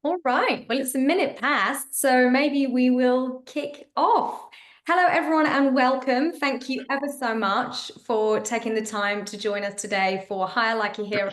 All right, well, it's a minute past, so maybe we will kick off. Hello, everyone, and welcome. Thank you ever so much for taking the time to join us today for Hire Like a Hero,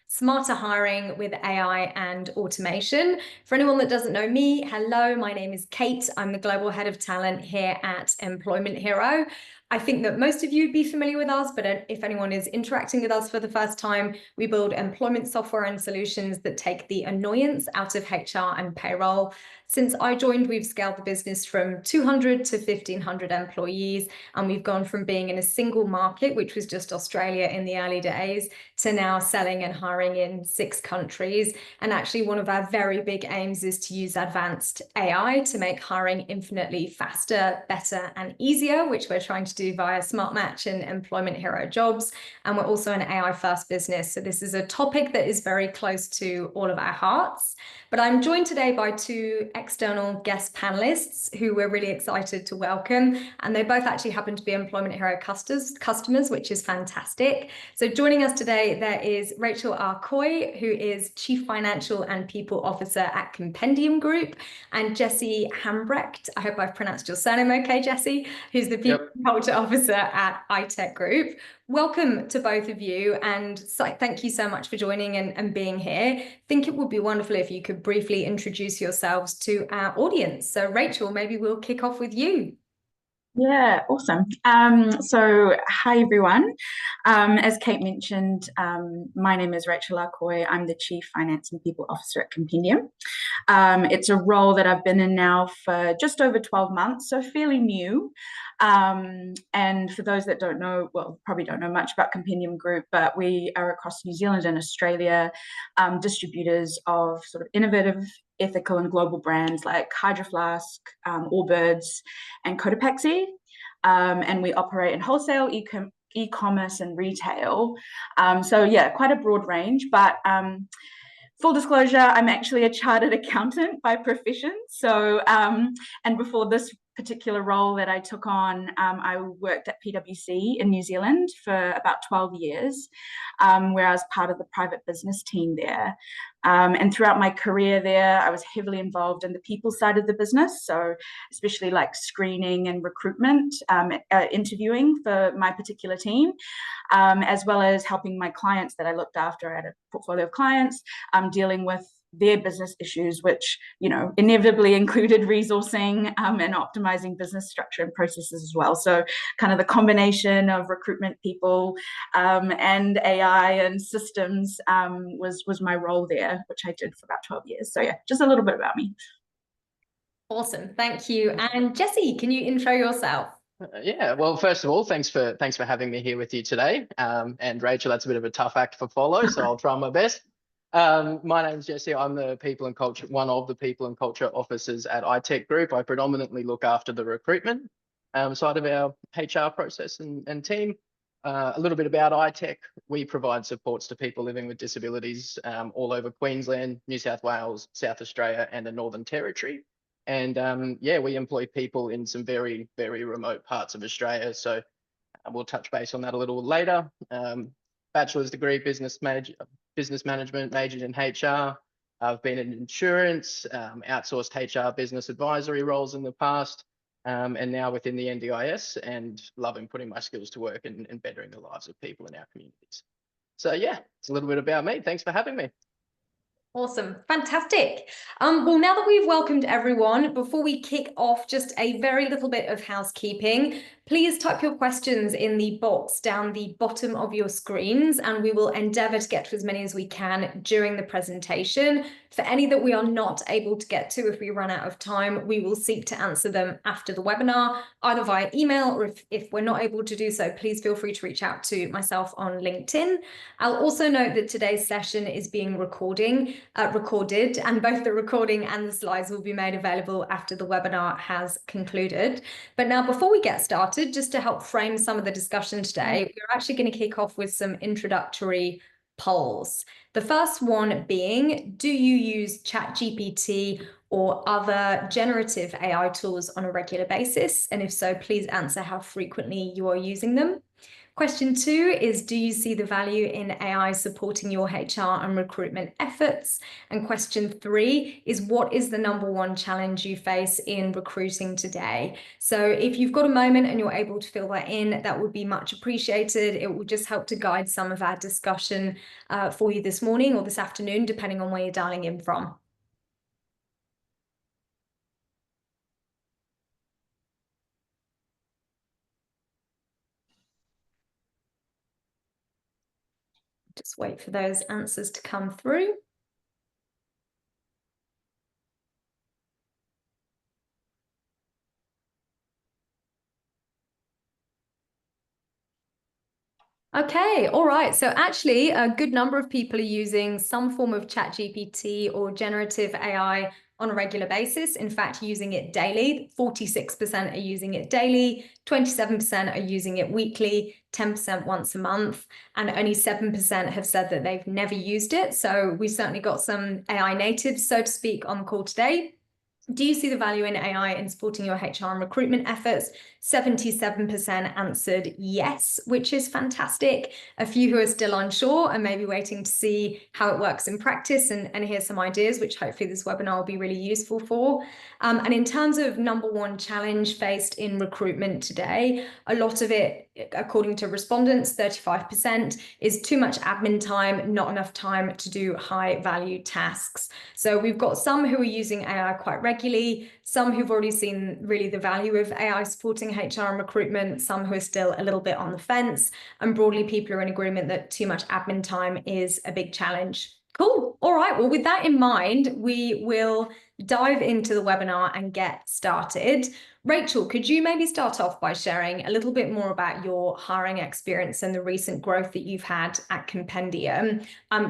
Smarter Hiring with AI and Automation. For anyone that doesn't know me, hello, my name is Kate. I'm the Global Head of Talent here at Employment Hero. I think that most of you would be familiar with us, but if anyone is interacting with us for the first time, we build employment software and solutions that take the annoyance out of HR and payroll. Since I joined, we've scaled the business from 200 to 1,500 employees, and we've gone from being in a single market, which was just Australia in the early days, to now selling and hiring in 6 countries. And actually, one of our very big aims is to use advanced AI to make hiring infinitely faster, better, and easier, which we're trying to do via Smart Match and Employment Hero Jobs. And we're also an AI first business. So this is a topic that is very close to all of our hearts. But I'm joined today by 2 external guest panelists who we're really excited to welcome. And they both actually happen to be Employment Hero customers, which is fantastic. So joining us today, there is Rachel Arcoy, who is Chief Financial and People Officer at Compendium Group, and Jesse Hambrecht, I hope I've pronounced your surname okay, Jesse, who's the People Culture Officer at iTech Group. Welcome to both of you, and thank you so much for joining and being here. I think it would be wonderful if you could briefly introduce yourselves to our audience. So Rachel, maybe we'll kick off with you. Yeah, awesome. So hi everyone. As Kate mentioned, my name is Rachel Arcoy. I'm the Chief Finance and People Officer at Compendium. It's a role that I've been in now for just over 12 months, so fairly new. And for those that don't know, well, probably don't know much about Compendium Group, but we are across New Zealand and Australia, distributors of sort of innovative, ethical and global brands like Hydro Flask, Allbirds, and Cotopaxi. And we operate in wholesale, e-commerce and retail. So yeah, quite a broad range, but full disclosure, I'm actually a chartered accountant by profession. So, and before this particular role that I took on, I worked at PwC in New Zealand for about 12 years, where I was part of the private business team there. And throughout my career there, I was heavily involved in the people side of the business. So especially like screening and recruitment, interviewing for my particular team, as well as helping my clients that I looked after. I had a portfolio of clients, dealing with their business issues, which, you know, inevitably included resourcing and optimizing business structure and processes as well. So kind of the combination of recruitment people and AI and systems was my role there, which I did for about 12 years. So yeah, just a little bit about me. Awesome, thank you. And Jesse, can you intro yourself? Yeah, well, first of all, thanks for having me here with you today. And Rachel, that's a bit of a tough act to follow, so I'll try my best. My name's Jesse. I'm one of the people and culture officers at iTech Group. I predominantly look after the recruitment side of our HR process and team. A little bit about iTech. We provide supports to people living with disabilities all over Queensland, New South Wales, South Australia, and the Northern Territory. And yeah, we employ people in some very, very remote parts of Australia. So we'll touch base on that a little later. Bachelor's degree, business management, majored in HR. I've been in insurance, outsourced HR business advisory roles in the past, and now within the NDIS, and loving putting my skills to work and bettering the lives of people in our communities. So yeah, it's a little bit about me. Thanks for having me. Awesome. Fantastic. Well, now that we've welcomed everyone, before we kick off, just a very little bit of housekeeping. Please type your questions in the box down the bottom of your screens, and we will endeavour to get to as many as we can during the presentation. For any that we are not able to get to, if we run out of time, we will seek to answer them after the webinar, either via email, or if we're not able to do so, please feel free to reach out to myself on LinkedIn. I'll also note that today's session is being recorded, and both the recording and the slides will be made available after the webinar has concluded. But now, before we get started, just to help frame some of the discussion today, we're actually going to kick off with some introductory polls. The first one being, do you use ChatGPT or other generative AI tools on a regular basis? And if so, please answer how frequently you are using them. Question 2 is, do you see the value in AI supporting your HR and recruitment efforts? And question 3 is, what is the #1 challenge you face in recruiting today? So if you've got a moment and you're able to fill that in, that would be much appreciated. It will just help to guide some of our discussion for you this morning or this afternoon, depending on where you're dialing in from. Just wait for those answers to come through. Okay, all right. So actually, a good number of people are using some form of ChatGPT or generative AI on a regular basis. In fact, using it daily. 46% are using it daily, 27% are using it weekly, 10% once a month, and only 7% have said that they've never used it. So we've certainly got some AI natives, so to speak, on the call today. Do you see the value in AI in supporting your HR and recruitment efforts? 77% answered yes, which is fantastic. A few who are still unsure and maybe waiting to see how it works in practice and hear some ideas, which hopefully this webinar will be really useful for. And in terms of #1 challenge faced in recruitment today, a lot of it, according to respondents, 35%, is too much admin time, not enough time to do high value tasks. So we've got some who are using AI quite regularly, some who've already seen really the value of AI supporting HR and recruitment, some who are still a little bit on the fence, and broadly people are in agreement that too much admin time is a big challenge. Cool. All right. Well, with that in mind, we will dive into the webinar and get started. Rachel, could you maybe start off by sharing a little bit more about your hiring experience and the recent growth that you've had at Compendium,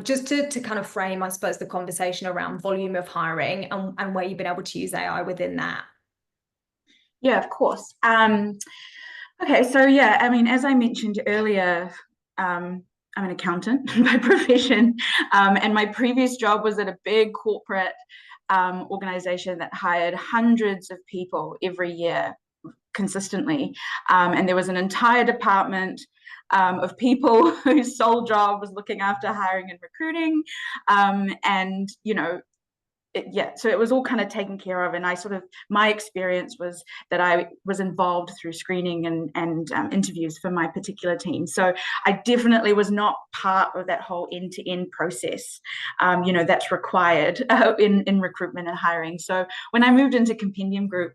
just to kind of frame, I suppose, the conversation around volume of hiring and where you've been able to use AI within that? Yeah, of course. Okay, so yeah, I mean, as I mentioned earlier, I'm an accountant by profession, and my previous job was at a big corporate organization that hired hundreds of people every year consistently. And there was an entire department of people whose sole job was looking after hiring and recruiting. And, you know, so it was all kind of taken care of, and my experience was that I was involved through screening and interviews for my particular team. So I definitely was not part of that whole end-to-end process, that's required in recruitment and hiring. So when I moved into Compendium Group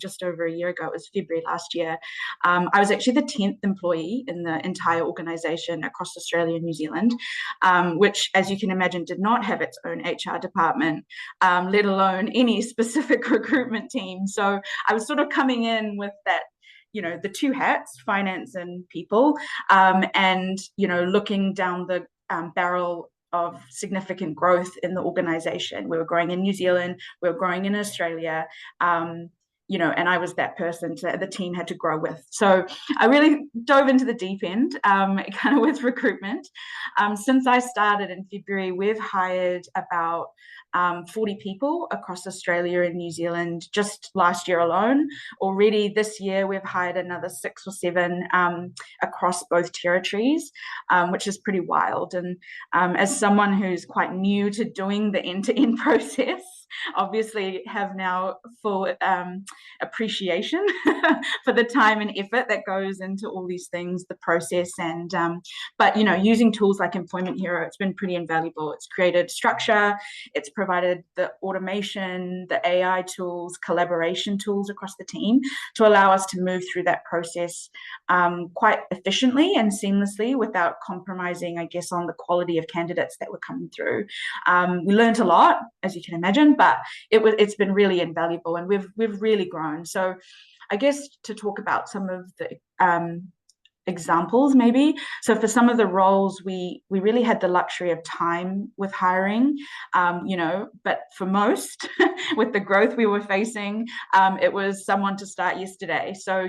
just over a year ago, it was February last year, I was actually the 10th employee in the entire organization across Australia and New Zealand, which, as you can imagine, did not have its own HR department. Let alone any specific recruitment team. So I was sort of coming in with that, the two hats, finance and people, and, looking down the barrel of significant growth in the organization. We were growing in New Zealand, we were growing in Australia, and I was that person the team had to grow with. So I really dove into the deep end, kind of with recruitment. Since I started in February, we've hired about 40 people across Australia and New Zealand just last year alone. Already this year, we've hired another 6 or 7 across both territories, which is pretty wild. And as someone who's quite new to doing the end-to-end process, obviously have now full appreciation for the time and effort that goes into all these things, the process. And but using tools like Employment Hero, it's been pretty invaluable. It's created structure, it's provided the automation, the AI tools, collaboration tools across the team to allow us to move through that process quite efficiently and seamlessly without compromising, I guess, on the quality of candidates that were coming through. We learned a lot, as you can imagine, but it's been really invaluable, and we've really grown. So I guess to talk about some of the examples maybe. So for some of the roles, we really had the luxury of time with hiring, but for most, with the growth we were facing, it was someone to start yesterday. So,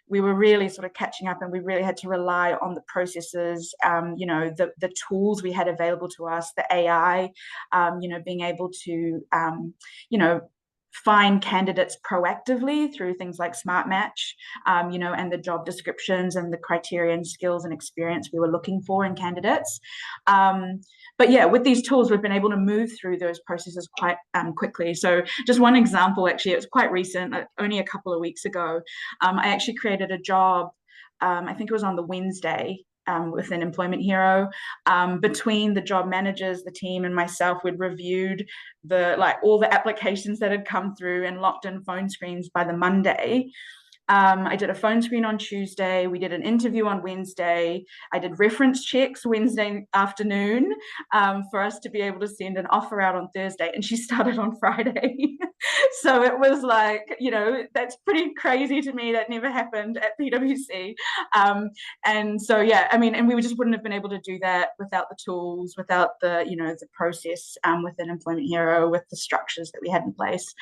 we were really sort of catching up, and we really had to rely on the processes, the tools we had available to us, the AI, being able to, find candidates proactively through things like Smart Match, and the job descriptions and the criteria and skills and experience we were looking for in candidates. But yeah, with these tools, we've been able to move through those processes quite quickly. So just one example, actually, it was quite recent, only a couple of weeks ago. I actually created a job, I think it was on the Wednesday, within Employment Hero. Between the job managers, the team, and myself, we'd reviewed all the applications that had come through and locked in phone screens by the Monday. I did a phone screen on Tuesday. We did an interview on Wednesday. I did reference checks Wednesday afternoon for us to be able to send an offer out on Thursday. And she started on Friday. So it was like, that's pretty crazy to me. That never happened at PwC. And so, yeah, I mean, and we just wouldn't have been able to do that without the tools, without the process within Employment Hero, with the structures that we had in place.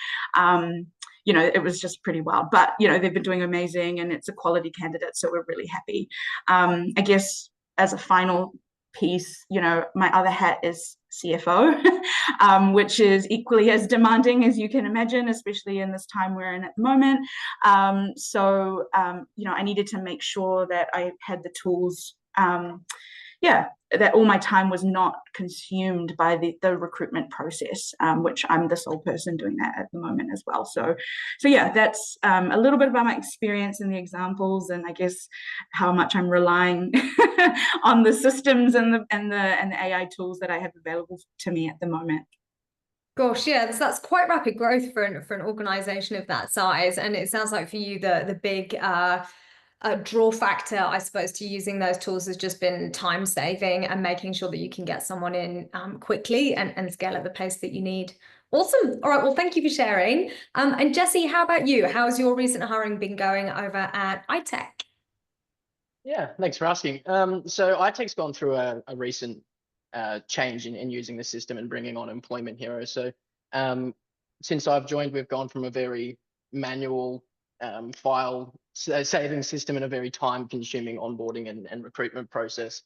It was just pretty wild. But, they've been doing amazing, and it's a quality candidate, so we're really happy. I guess as a final piece, my other hat is CFO, which is equally as demanding as you can imagine, especially in this time we're in at the moment. I needed to make sure that I had the tools, that all my time was not consumed by the recruitment process, which I'm the sole person doing that at the moment as well. So yeah, that's a little bit about my experience and the examples, and I guess how much I'm relying on the systems and the AI tools that I have available to me at the moment. Gosh, yeah, that's quite rapid growth for an organization of that size, and it sounds like for you the big draw factor, I suppose, to using those tools has just been time saving and making sure that you can get someone in quickly and scale at the pace that you need. Awesome. All right. Well, thank you for sharing. And Jessie, how about you? How's your recent hiring been going over at iTech? Yeah, thanks for asking. So iTech's gone through a recent change in using the system and bringing on Employment Hero. So since I've joined, we've gone from a very manual file saving system and a very time-consuming onboarding and recruitment process.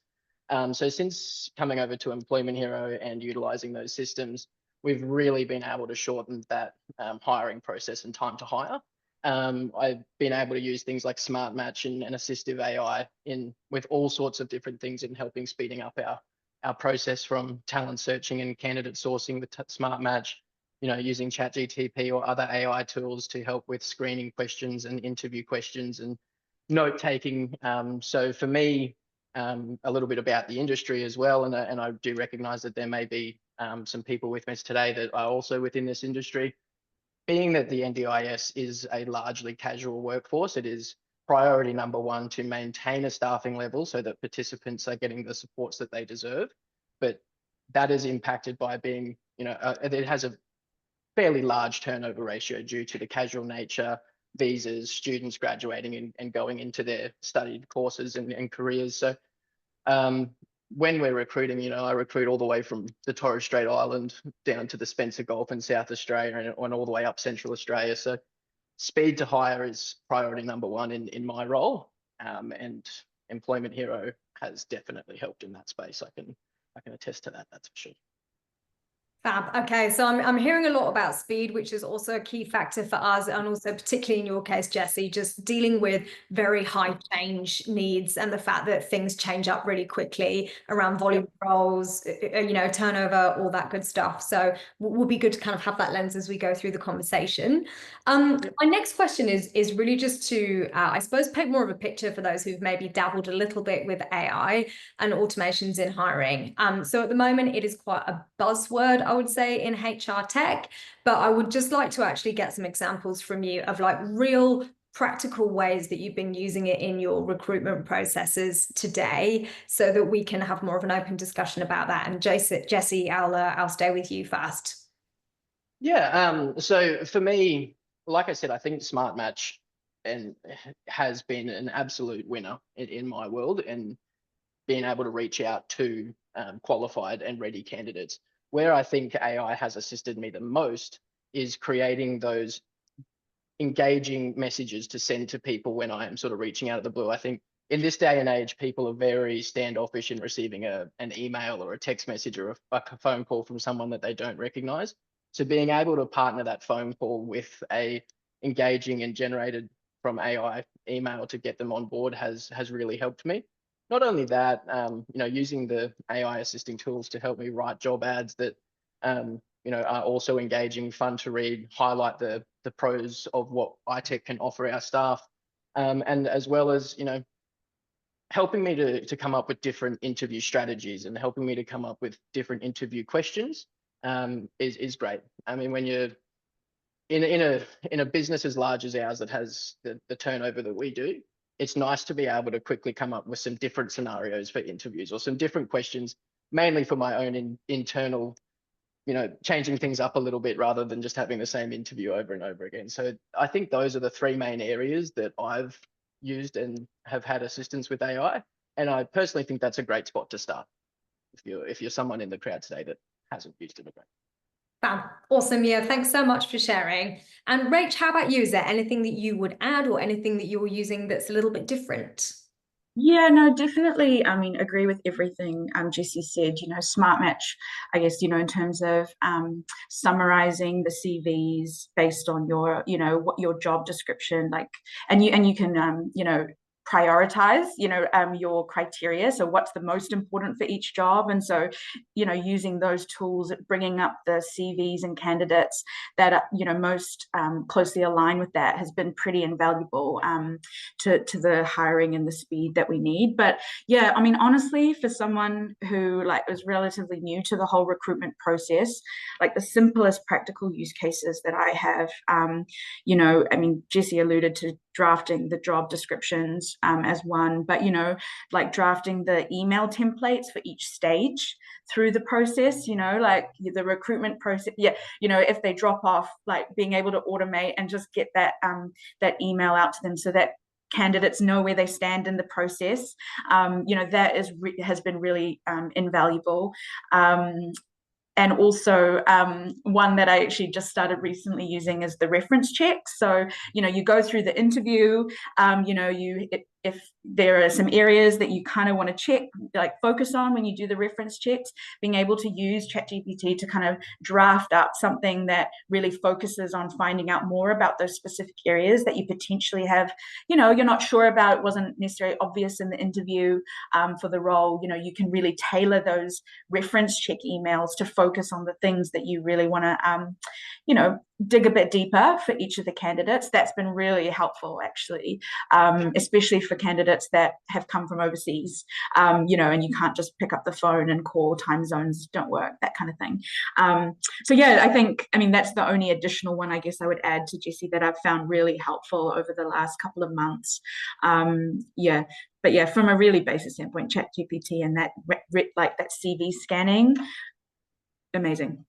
So since coming over to Employment Hero and utilizing those systems, we've really been able to shorten that hiring process and time to hire. I've been able to use things like Smart Match and assistive AI with all sorts of different things in helping speeding up our process, from talent searching and candidate sourcing with Smart Match, using ChatGTP or other AI tools to help with screening questions and interview questions and note taking. So for me, a little bit about the industry as well, and I do recognize that there may be some people with us today that are also within this industry. Being that the NDIS is a largely casual workforce, it is priority number one to maintain a staffing level so that participants are getting the supports that they deserve. But that is impacted by being, it has a fairly large turnover ratio due to the casual nature, visas, students graduating and going into their studied courses and careers. So when we're recruiting, I recruit all the way from the Torres Strait Island down to the Spencer Gulf in South Australia and all the way up Central Australia. So speed to hire is priority number one in my role, and Employment Hero has definitely helped in that space. I can attest to that. That's for sure. Fab. Okay, so I'm hearing a lot about speed, which is also a key factor for us, and also particularly in your case, Jessie, just dealing with very high change needs and the fact that things change up really quickly around volume roles, turnover, all that good stuff. So will be good to kind of have that lens as we go through the conversation. My next question is really just to, I suppose, paint more of a picture for those who've maybe dabbled a little bit with AI and automations in hiring. So at the moment, it is quite a buzzword, I would say, in HR tech, but I would just like to actually get some examples from you of like real practical ways that you've been using it in your recruitment processes today, so that we can have more of an open discussion about that. And Jessie, I'll stay with you first. Yeah. So for me, like I said, I think Smart Match has been an absolute winner in my world, and being able to reach out to qualified and ready candidates. Where I think AI has assisted me the most is creating those engaging messages to send to people when I am sort of reaching out of the blue. I think in this day and age, people are very standoffish in receiving an email or a text message or a phone call from someone that they don't recognize. So being able to partner that phone call with a engaging and generated from AI email to get them on board has really helped me. Not only that, using the AI assisting tools to help me write job ads that are also engaging, fun to read, highlight the pros of what iTech can offer our staff, and as well as helping me to come up with different interview strategies and helping me to come up with different interview questions is great. I mean, when you're in a business as large as ours that has the turnover that we do, it's nice to be able to quickly come up with some different scenarios for interviews or some different questions, mainly for my own internal, changing things up a little bit rather than just having the same interview over and over again. So I think those are the three main areas that I've used and have had assistance with AI. And I personally think that's a great spot to start if you're someone in the crowd today that hasn't used it. Fab. Awesome. Yeah, thanks so much for sharing. And Rach, how about you? Is there anything that you would add or anything that you're using that's a little bit different? Yeah, no, definitely. I mean, agree with everything Jessie said. Smart Match, I guess, in terms of summarizing the CVs based on your, what your job description, like, and you can, prioritize, your criteria. So what's the most important for each job? And so, using those tools, bringing up the CVs and candidates that are, most closely aligned with that has been pretty invaluable to the hiring and the speed that we need. But yeah, I mean, honestly, for someone who was relatively new to the whole recruitment process, the simplest practical use cases that I have, I mean, Jessie alluded to drafting the job descriptions as one, but drafting the email templates for each stage through the process, the recruitment process. Yeah, if they drop off, being able to automate and just get that email out to them so that candidates know where they stand in the process. That has been really invaluable. And also one that I actually just started recently using is the reference check. So, you go through the interview, if there are some areas that you kind of want to check, focus on when you do the reference checks, being able to use ChatGPT to kind of draft up something that really focuses on finding out more about those specific areas that you potentially have, you're not sure about, it wasn't necessarily obvious in the interview for the role. You can really tailor those reference check emails to focus on the things that you really want to, dig a bit deeper for each of the candidates. That's been really helpful, actually, especially for candidates that have come from overseas, and you can't just pick up the phone and call, time zones don't work, that kind of thing. So yeah, I mean, that's the only additional one I guess I would add to Jessie that I've found really helpful over the last couple of months. But yeah, from a really basic standpoint, ChatGPT and that that CV scanning, amazing.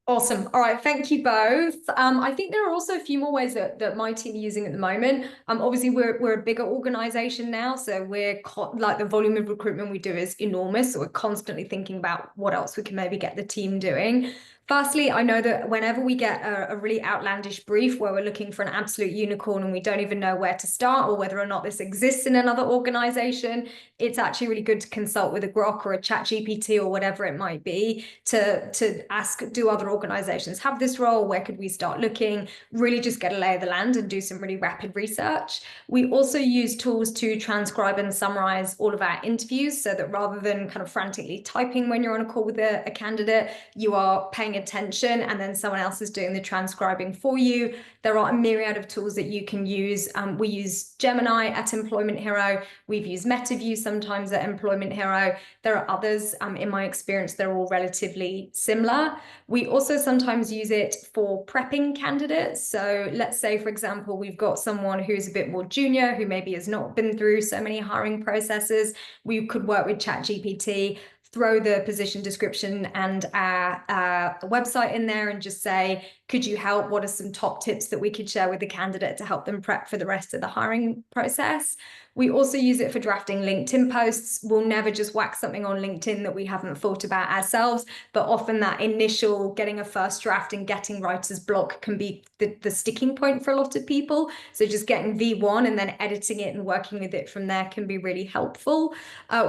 Awesome. All right. Thank you both. I think there are also a few more ways that my team are using at the moment. Obviously, we're a bigger organization now, so we're the volume of recruitment we do is enormous. So we're constantly thinking about what else we can maybe get the team doing. Firstly, I know that whenever we get a really outlandish brief where we're looking for an absolute unicorn and we don't even know where to start or whether or not this exists in another organization, it's actually really good to consult with a Grok or a ChatGPT or whatever it might be to ask, do other organizations have this role? Where could we start looking? Really just get a lay of the land and do some really rapid research. We also use tools to transcribe and summarize all of our interviews so that rather than kind of frantically typing when you're on a call with a candidate, you are paying attention and then someone else is doing the transcribing for you. There are a myriad of tools that you can use. We use Gemini at Employment Hero. We've used MetaView sometimes at Employment Hero. There are others, in my experience, they're all relatively similar. We also sometimes use it for prepping candidates. So let's say, for example, we've got someone who's a bit more junior, who maybe has not been through so many hiring processes. We could work with ChatGPT, throw the position description and our website in there and just say, could you help? What are some top tips that we could share with the candidate to help them prep for the rest of the hiring process? We also use it for drafting LinkedIn posts. We'll never just whack something on LinkedIn that we haven't thought about ourselves, but often that initial getting a first draft and getting writer's block can be the sticking point for a lot of people. So just getting V1 and then editing it and working with it from there can be really helpful.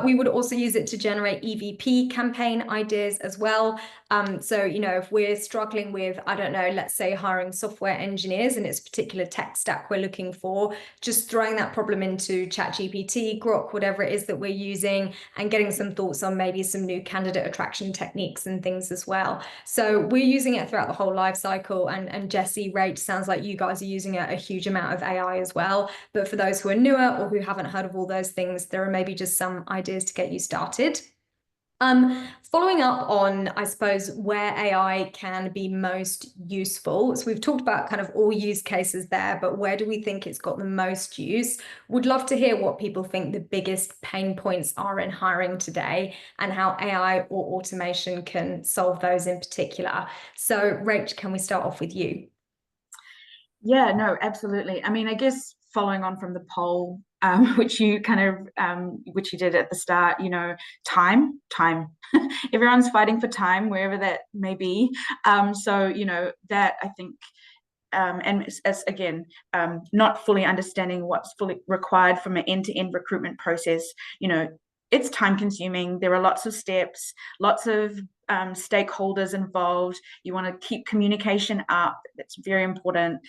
We would also use it to generate EV MVP campaign ideas as well. So, you know, if we're struggling with, I don't know, let's say hiring software engineers and it's a particular tech stack we're looking for, just throwing that problem into ChatGPT, Grok, whatever it is that we're using, and getting some thoughts on maybe some new candidate attraction techniques and things as well. So we're using it throughout the whole life cycle. And Jesse, Rach, sounds like you guys are using a huge amount of AI as well. But for those who are newer or who haven't heard of all those things, there are maybe just some ideas to get you started. Following up on, I suppose, where AI can be most useful. So we've talked about kind of all use cases there, but where do we think it's got the most use? Would love to hear what people think the biggest pain points are in hiring today and how AI or automation can solve those in particular. So Rach, can we start off with you? Yeah, no, absolutely. I mean, I guess following on from the poll, which you which you did at the start, you know, time. Everyone's fighting for time, wherever that may be. So, you know, that I think, and as again, not fully understanding what's fully required from an end-to-end recruitment process, you know, it's time consuming. There are lots of steps, lots of stakeholders involved. You want to keep communication up. That's very important,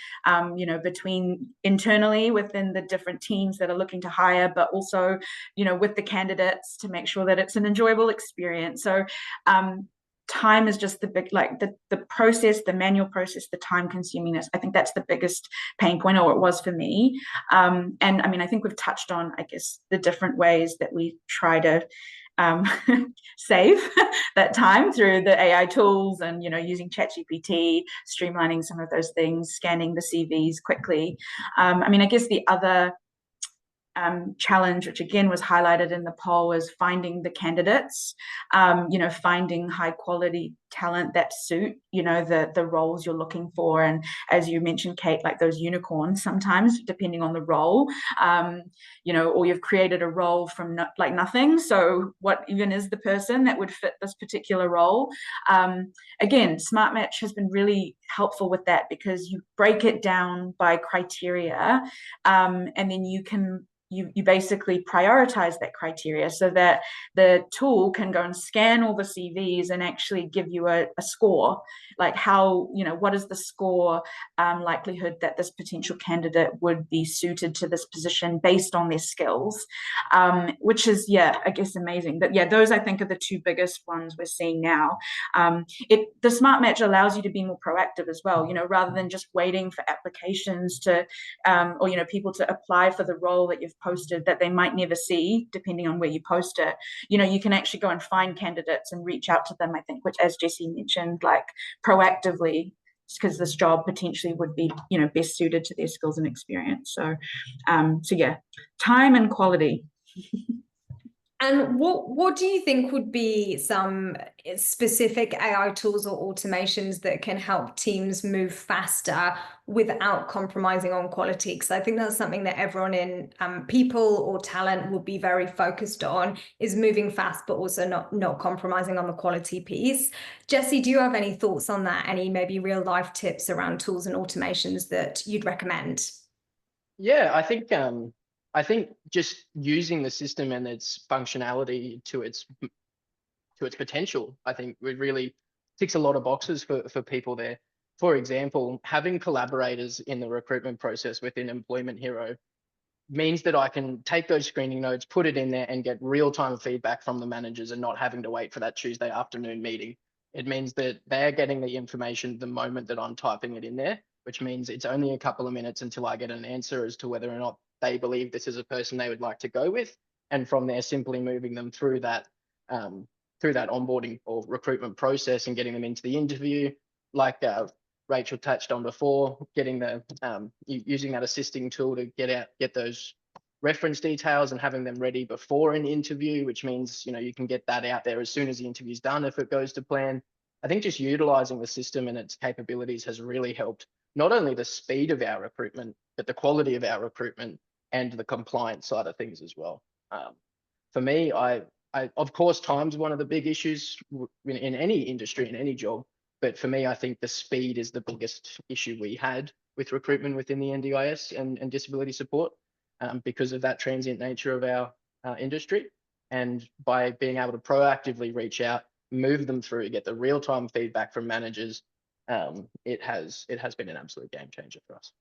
you know, between internally within the different teams that are looking to hire, but also, you know, with the candidates to make sure that it's an enjoyable experience. So time is just the big, like the process, the manual process, the time consumingness. I think that's the biggest pain point, or it was for me. And I mean, I think we've touched on, I guess, the different ways that we try to save that time through the AI tools and, you know, using ChatGPT, streamlining some of those things, scanning the CVs quickly. I mean, I guess the other challenge, which again was highlighted in the poll, is finding the candidates, you know, finding high quality talent that suit, you know, the roles you're looking for. And as you mentioned, Kate, like those unicorns sometimes, depending on the role, you know, or you've created a role from like nothing. So what even is the person that would fit this particular role? Again, Smart Match has been really helpful with that because you break it down by criteria, and then you can you basically prioritize that criteria so that the tool can go and scan all the CVs and actually give you a score, like how, you know, what is the score likelihood that this potential candidate would be suited to this position based on their skills, which is, yeah, I guess amazing. But yeah, those I think are the two biggest ones we're seeing now. The Smart Match allows you to be more proactive as well, you know, rather than just waiting for applications to, or, you know, people to apply for the role that you've posted that they might never see, depending on where you post it. You know, you can actually go and find candidates and reach out to them, I think, which, as Jesse mentioned, like proactively, because this job potentially would be, you know, best suited to their skills and experience. So, so yeah, time and quality. And what do you think would be some specific AI tools or automations that can help teams move faster without compromising on quality? Because I think that's something that everyone in people or talent will be very focused on, is moving fast, but also not compromising on the quality piece. Jesse, do you have any thoughts on that? Any maybe real life tips around tools and automations that you'd recommend? Yeah, I think just using the system and its functionality to its potential, I think it really ticks a lot of boxes for people there. For example, having collaborators in the recruitment process within Employment Hero means that I can take those screening notes, put it in there, and get real-time feedback from the managers and not having to wait for that Tuesday afternoon meeting. It means that they're getting the information the moment that I'm typing it in there, which means it's only a couple of minutes until I get an answer as to whether or not they believe this is a person they would like to go with. And from there, simply moving them through that onboarding or recruitment process and getting them into the interview, like Rachel touched on before, getting the using that assisting tool to get those reference details and having them ready before an interview, which means, you know, you can get that out there as soon as the interview's done if it goes to plan. I think just utilizing the system and its capabilities has really helped not only the speed of our recruitment, but the quality of our recruitment and the compliance side of things as well. For me, I of course, time's one of the big issues in any industry, in any job. But for me, I think the speed is the biggest issue we had with recruitment within the NDIS and disability support, because of that transient nature of our industry. And by being able to proactively reach out, move them through, get the real-time feedback from managers, it has been an absolute game changer for us.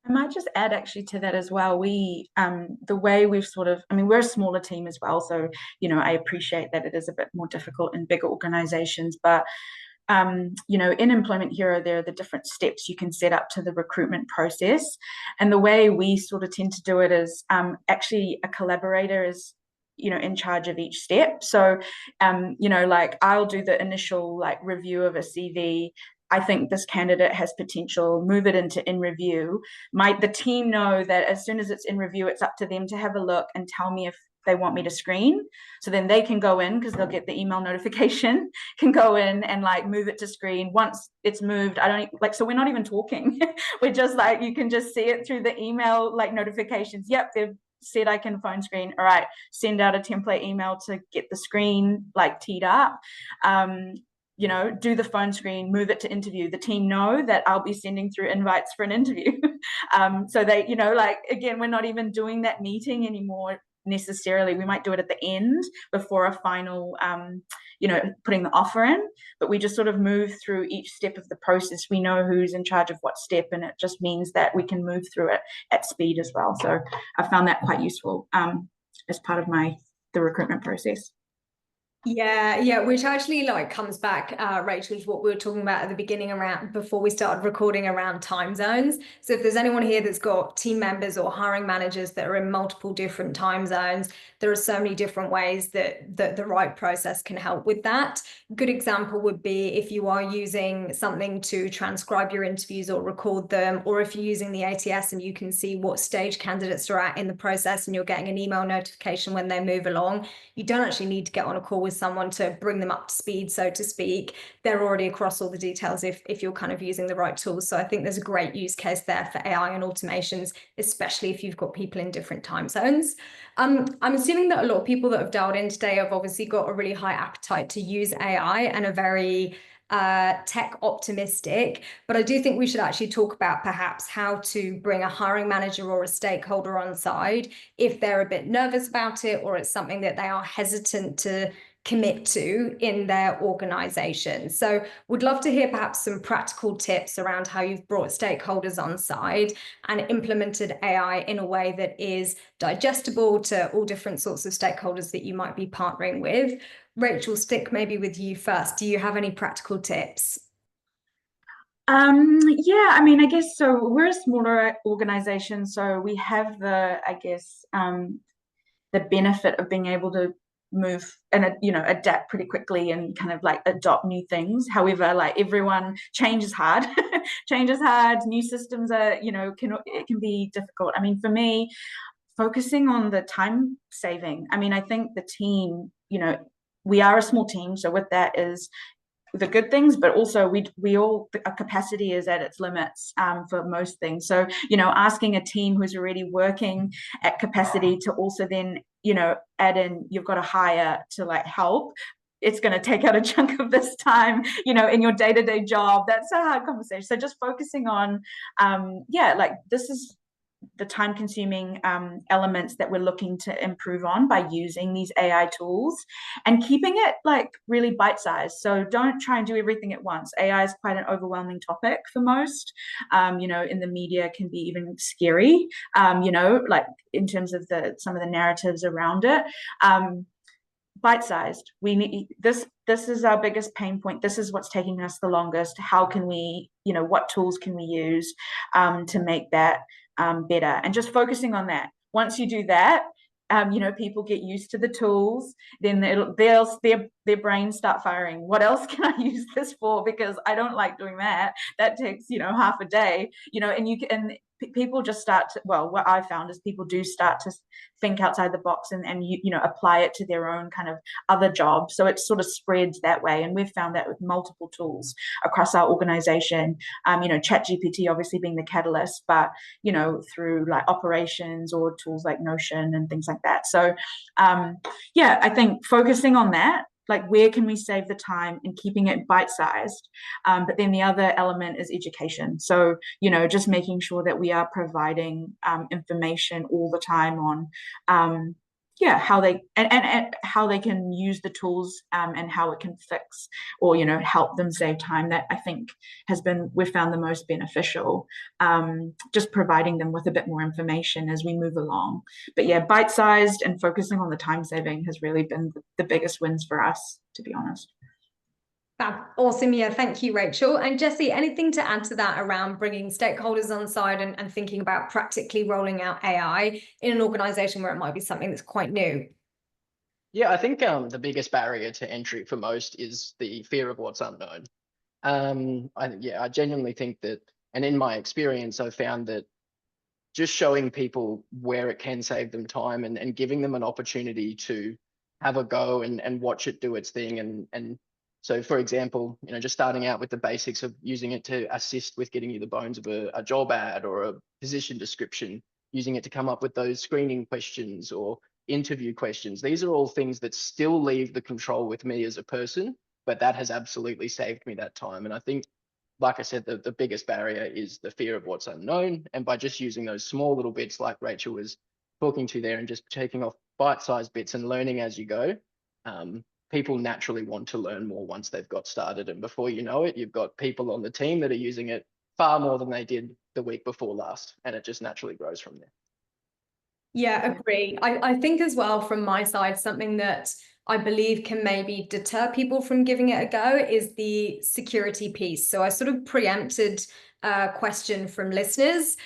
I might just add actually to that as well. We, the way we've sort of, I mean, we're a smaller team as well. So, you know, I appreciate that it is a bit more difficult in bigger organizations, but you know, in Employment Hero, there are the different steps you can set up to the recruitment process. And the way we sort of tend to do it is actually a collaborator is, you know, in charge of each step. So, you know, like I'll do the initial like review of a CV. I think this candidate has potential, move it into in review. The team know that as soon as it's in review, it's up to them to have a look and tell me if they want me to screen. So then they can go in because they'll get the email notification, can go in and like move it to screen. Once it's moved, I don't like, so we're not even talking. We're just like, you can just see it through the email, like notifications. Yep, they've said I can phone screen. All right, send out a template email to get the screen like teed up. You know, do the phone screen, move it to interview. The team know that I'll be sending through invites for an interview. So they, you know, like, again, we're not even doing that meeting anymore necessarily. We might do it at the end before a final, you know, putting the offer in, but we just sort of move through each step of the process. We know who's in charge of what step, and it just means that we can move through it at speed as well. So I found that quite useful as part of the recruitment process. Yeah, which actually like comes back, Rachel, to what we were talking about at the beginning around before we started recording around time zones. So if there's anyone here that's got team members or hiring managers that are in multiple different time zones, there are so many different ways that the right process can help with that. Good example would be if you are using something to transcribe your interviews or record them, or if you're using the ATS and you can see what stage candidates are at in the process and you're getting an email notification when they move along. You don't actually need to get on a call with someone to bring them up to speed, so to speak. They're already across all the details if you're kind of using the right tools. So I think there's a great use case there for AI and automations, especially if you've got people in different time zones. I'm assuming that a lot of people that have dialed in today have obviously got a really high appetite to use AI and are very tech optimistic, but I do think we should actually talk about perhaps how to bring a hiring manager or a stakeholder on side if they're a bit nervous about it or it's something that they are hesitant to commit to in their organization. So would love to hear perhaps some practical tips around how you've brought stakeholders on side and implemented AI in a way that is digestible to all different sorts of stakeholders that you might be partnering with. Rachel, stick maybe with you first. Do you have any practical tips? Yeah, I mean, I guess so. We're a smaller organization, so we have I guess, the benefit of being able to move and, you know, adapt pretty quickly and kind of like adopt new things. However, like everyone, change is hard. Change is hard. New systems are, you know, it can be difficult. I mean, for me, focusing on the time saving. I mean, I think the team, you know, we are a small team, so with that is the good things, but also our capacity is at its limits for most things. So, you know, asking a team who's already working at capacity to also then, you know, add in, you've got to hire to like help, it's going to take out a chunk of this time, you know, in your day-to-day job. That's a hard conversation. So just focusing on, like this is the time-consuming elements that we're looking to improve on by using these AI tools and keeping it like really bite-sized. So don't try and do everything at once. AI is quite an overwhelming topic for most. You know, in the media can be even scary, you know, like in terms of some of the narratives around it. Bite-sized. We need this is our biggest pain point. This is what's taking us the longest. How can we, you know, what tools can we use to make that better, and just focusing on that. Once you do that, you know, people get used to the tools, then their brains start firing. What else can I use this for? Because I don't like doing that. That takes, you know, half a day, you know, and people just start to, well, what I found is people do start to think outside the box and you know, apply it to their own kind of other jobs. So it sort of spreads that way. And we've found that with multiple tools across our organization, you know, ChatGPT obviously being the catalyst, but, you know, through like operations or tools like Notion and things like that. So, yeah, I think focusing on that, like where can we save the time and keeping it bite-sized, but then the other element is education. So, you know, just making sure that we are providing information all the time on yeah, how they and how they can use the tools, and how it can fix or help them save time. That I think we've found the most beneficial. Just providing them with a bit more information as we move along. But yeah, bite-sized and focusing on the time saving has really been the biggest wins for us, to be honest. Awesome. Yeah, thank you, Rachel. And Jessie, anything to add to that around bringing stakeholders on side and thinking about practically rolling out AI in an organization where it might be something that's quite new? Yeah, I think the biggest barrier to entry for most is the fear of what's unknown. I genuinely think that, and in my experience, I've found that just showing people where it can save them time and giving them an opportunity to have a go and watch it do its thing. And so, for example, just starting out with the basics of using it to assist with getting you the bones of a job ad or a position description, using it to come up with those screening questions or interview questions. These are all things that still leave the control with me as a person, but that has absolutely saved me that time. And I think, like I said, the biggest barrier is the fear of what's unknown. And by just using those small little bits like Rachel was talking to there and just taking off bite-sized bits and learning as you go, people naturally want to learn more once they've got started. And before you know it, you've got people on the team that are using it far more than they did the week before last. And it just naturally grows from there. Yeah, agree. I think as well from my side, something that I believe can maybe deter people from giving it a go is the security piece. So I sort of preempted a question from listeners,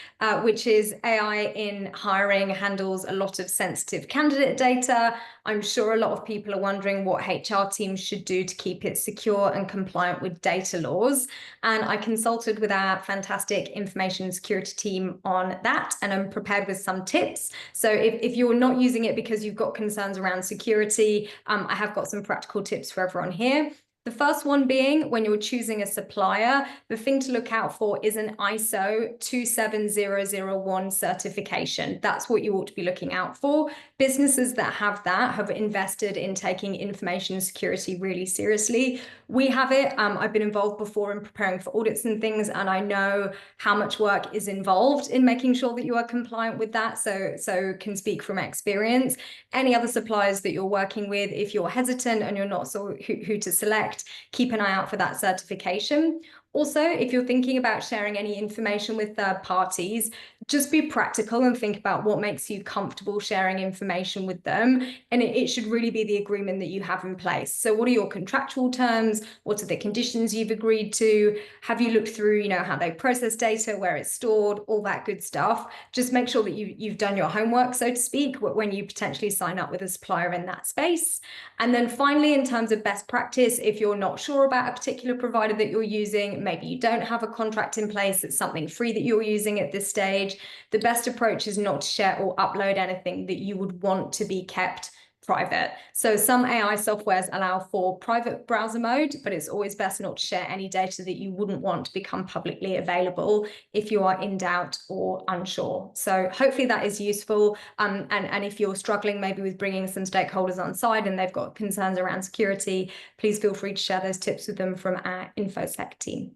which is AI in hiring handles a lot of sensitive candidate data. I'm sure a lot of people are wondering what HR teams should do to keep it secure and compliant with data laws. And I consulted with our fantastic information security team on that, and I'm prepared with some tips. So if you're not using it because you've got concerns around security, I have got some practical tips for everyone here. The first one being, when you're choosing a supplier, the thing to look out for is an ISO 27001 certification. That's what you ought to be looking out for. Businesses that have that have invested in taking information security really seriously. We have it. I've been involved before in preparing for audits and things, and I know how much work is involved in making sure that you are compliant with that. So can speak from experience. Any other suppliers that you're working with, if you're hesitant and you're not sure who to select, keep an eye out for that certification. Also, if you're thinking about sharing any information with third parties, just be practical and think about what makes you comfortable sharing information with them. And it should really be the agreement that you have in place. So what are your contractual terms? What are the conditions you've agreed to? Have you looked through, how they process data, where it's stored, all that good stuff? Just make sure that you've done your homework, so to speak, when you potentially sign up with a supplier in that space. And then finally, in terms of best practice, if you're not sure about a particular provider that you're using, maybe you don't have a contract in place, it's something free that you're using at this stage, the best approach is not to share or upload anything that you would want to be kept private. So some AI softwares allow for private browser mode, but it's always best not to share any data that you wouldn't want to become publicly available if you are in doubt or unsure. So hopefully that is useful. And if you're struggling maybe with bringing some stakeholders on side and they've got concerns around security, please feel free to share those tips with them from our InfoSec team.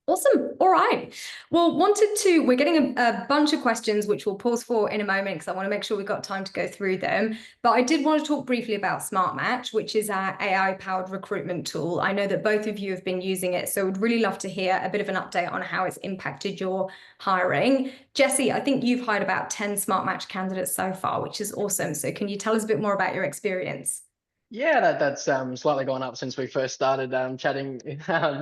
Awesome. All right. Well, we're getting a bunch of questions, which we'll pause for in a moment because I want to make sure we've got time to go through them. But I did want to talk briefly about Smart Match, which is our AI-powered recruitment tool. I know that both of you have been using it, so would really love to hear a bit of an update on how it's impacted your hiring. Jessie, I think you've hired about 10 Smart Match candidates so far, which is awesome. So can you tell us a bit more about your experience? Yeah, that's slightly gone up since we first started chatting,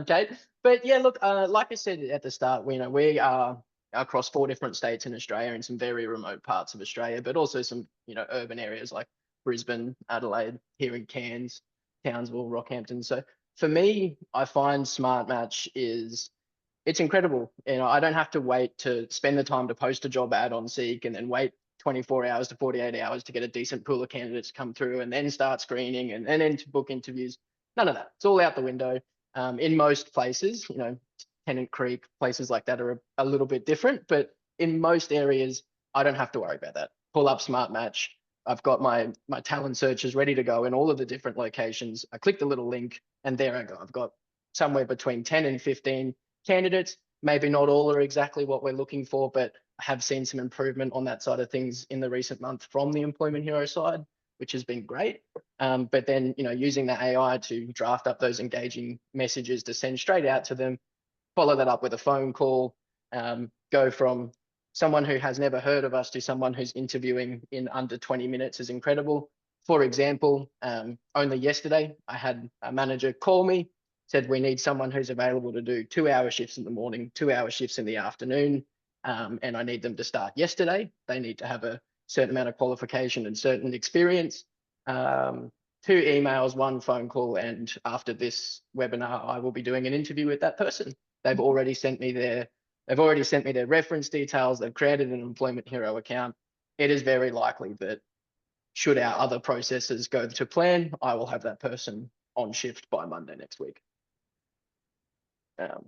Kate. But yeah, look, like I said at the start, we are across 4 different states in Australia and some very remote parts of Australia, but also some urban areas like Brisbane, Adelaide, here in Cairns, Townsville, Rockhampton. So for me, I find Smart Match it's incredible. I don't have to wait to spend the time to post a job ad on Seek and then wait 24 hours to 48 hours to get a decent pool of candidates come through and then start screening and then to book interviews. None of that. It's all out the window. In most places, Tennant Creek, places like that are a little bit different, but in most areas, I don't have to worry about that. Pull up Smart Match. I've got my talent searches ready to go in all of the different locations. I click the little link and there I go. I've got somewhere between 10 and 15 candidates. Maybe not all are exactly what we're looking for, but I have seen some improvement on that side of things in the recent month from the Employment Hero side. which has been great. But then, using the AI to draft up those engaging messages to send straight out to them, follow that up with a phone call, go from someone who has never heard of us to someone who's interviewing in under 20 minutes is incredible. For example, only yesterday, I had a manager call me, said we need someone who's available to do 2-hour shifts in the morning, 2-hour shifts in the afternoon, and I need them to start yesterday. They need to have a certain amount of qualification and certain experience. 2 emails, 1 phone call, and after this webinar, I will be doing an interview with that person. They've already sent me their reference details. They've created an Employment Hero account. It is very likely that should our other processes go to plan, I will have that person on shift by Monday next week.